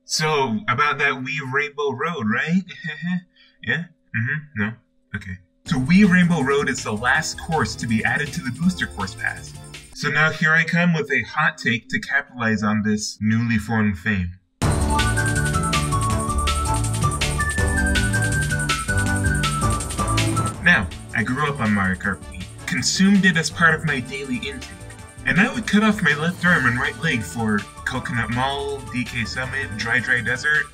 So, about that Wii Rainbow Road, right? Yeah? No? Okay. So Wii Rainbow Road is the last course to be added to the Booster Course Pass. So now here I come with a hot take to capitalize on this newly formed fame. Now, I grew up on Mario Kart Wii, consumed it as part of my daily intake, and I would cut off my left arm and right leg for Coconut Mall, DK Summit, Dry Desert.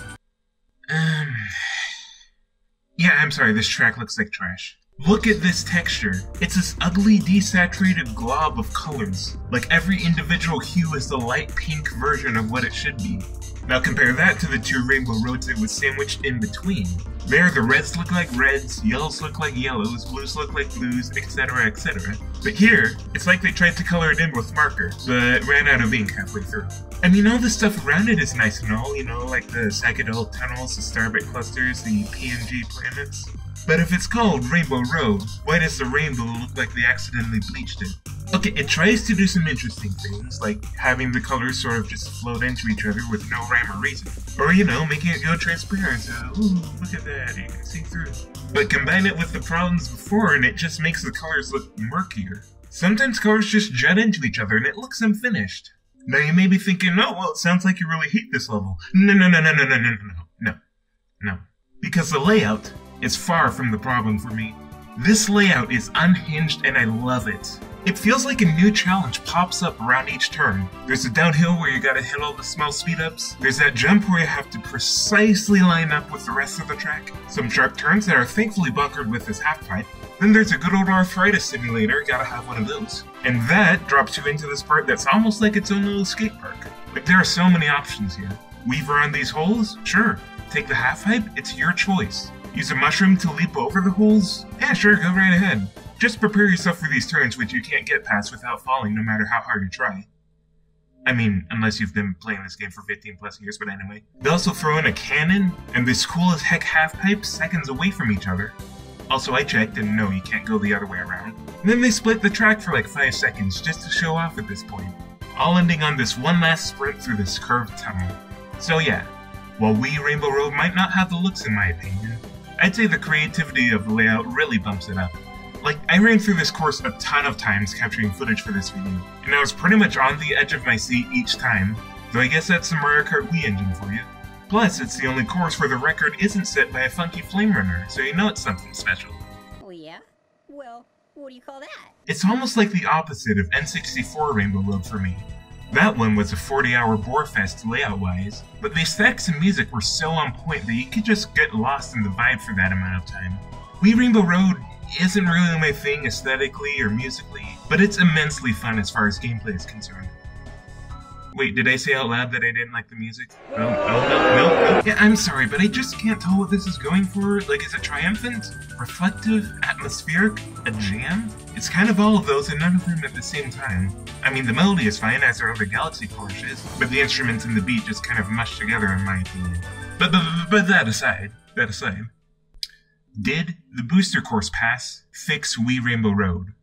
Yeah, I'm sorry, this track looks like trash. Look at this texture. It's this ugly, desaturated glob of colors. Like every individual hue is the light pink version of what it should be. Now compare that to the two rainbow roads it was sandwiched in between. There, the reds look like reds, yellows look like yellows, blues look like blues, etc, etc. But here, it's like they tried to color it in with marker, but ran out of ink halfway through. I mean, all the stuff around it is nice and all, you know, like the psychedelic tunnels, the starbit clusters, the PNG planets. But if it's called Rainbow Road, why does the rainbow look like they accidentally bleached it? Okay, it tries to do some interesting things, like having the colors sort of just float into each other with no rhyme or reason. Or, you know, making it go transparent, so, ooh, look at that, you can see through. But combine it with the problems before and it just makes the colors look murkier. Sometimes colors just jut into each other and it looks unfinished. Now you may be thinking, oh, well, it sounds like you really hate this level. No. Because the layout is far from the problem for me. This layout is unhinged and I love it. It feels like a new challenge pops up around each turn. There's a downhill where you gotta hit all the small speed-ups. There's that jump where you have to precisely line up with the rest of the track. Some sharp turns that are thankfully bunkered with this half-pipe. Then there's a good old arthritis simulator, gotta have one of those. And that drops you into this part that's almost like its own little skate park. Like there are so many options here. Weave around these holes? Sure. Take the half-pipe? It's your choice. Use a mushroom to leap over the holes? Yeah, sure, go right ahead. Just prepare yourself for these turns which you can't get past without falling no matter how hard you try. I mean, unless you've been playing this game for 15 plus years, but anyway. They also throw in a cannon, and this cool as heck half-pipe seconds away from each other. Also, I checked, and no, you can't go the other way around. And then they split the track for like 5 seconds just to show off at this point. All ending on this one last sprint through this curved tunnel. So yeah, while Wii Rainbow Road might not have the looks in my opinion, I'd say the creativity of the layout really bumps it up. Like, I ran through this course a ton of times capturing footage for this video, and I was pretty much on the edge of my seat each time, though I guess that's the Mario Kart Wii engine for you. Plus, it's the only course where the record isn't set by a funky flame runner, so you know it's something special. Oh yeah? Well, what do you call that? It's almost like the opposite of N64 Rainbow Road for me. That one was a 40-hour bore fest layout-wise, but the aesthetics and music were so on point that you could just get lost in the vibe for that amount of time. Wii Rainbow Road isn't really my thing aesthetically or musically, but it's immensely fun as far as gameplay is concerned. Wait, did I say out loud that I didn't like the music? No. Yeah, I'm sorry, but I just can't tell what this is going for. Like, is it triumphant? Reflective? Atmospheric? A jam? It's kind of all of those and none of them at the same time. I mean, the melody is fine, as are the Galaxy flourishes, but the instruments and the beat just kind of mush together in my opinion. But that aside, did the Booster Course Pass fix Wii Rainbow Road?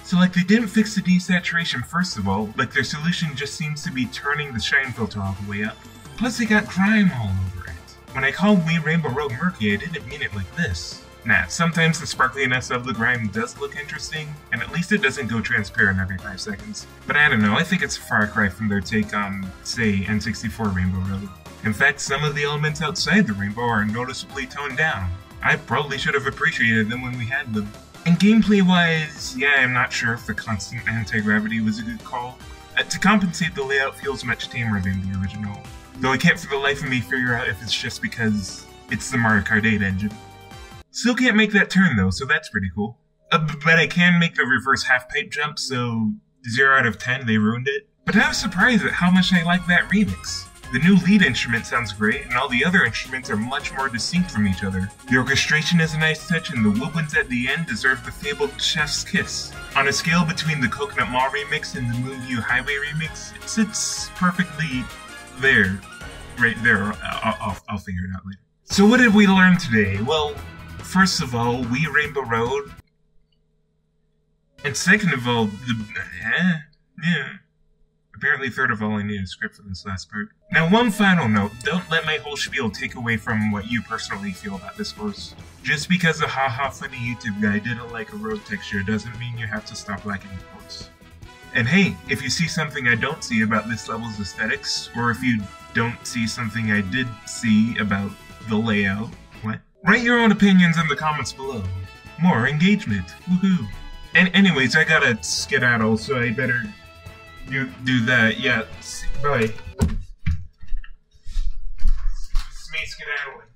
So like they didn't fix the desaturation first of all, like their solution just seems to be turning the shine filter all the way up. Plus they got grime all over it. When I called Wii Rainbow Road murky, I didn't mean it like this. Nah, sometimes the sparkliness of the grime does look interesting, and at least it doesn't go transparent every 5 seconds. But I don't know, I think it's a far cry from their take on, say, N64 Rainbow Road. In fact, some of the elements outside the rainbow are noticeably toned down. I probably should have appreciated them when we had them. And gameplay-wise, yeah, I'm not sure if the constant anti-gravity was a good call. To compensate, the layout feels much tamer than the original. Though I can't for the life of me figure out if it's just because it's the Mario Kart 8 engine. Still can't make that turn though, so that's pretty cool. But I can make the reverse half-pipe jump, so 0 out of 10, they ruined it. But I was surprised at how much I like that remix. The new lead instrument sounds great, and all the other instruments are much more distinct from each other. The orchestration is a nice touch, and the woodwinds at the end deserve the fabled Chef's Kiss. On a scale between the Coconut Mall remix and the Moonview Highway remix, it sits perfectly there. Right there. I'll figure it out later. So what did we learn today? Well, first of all, Wii Rainbow Road. And second of all, Apparently, third of all, I need a script for this last part. Now, one final note. Don't let my whole spiel take away from what you personally feel about this course. Just because a haha funny YouTube guy didn't like a road texture doesn't mean you have to stop liking the course. And hey, if you see something I don't see about this level's aesthetics, or if you don't see something I did see about the layout, write your own opinions in the comments below. More engagement. Woohoo! And anyways, I gotta skedaddle, so I better do that. Yeah, bye. It's me skedaddling.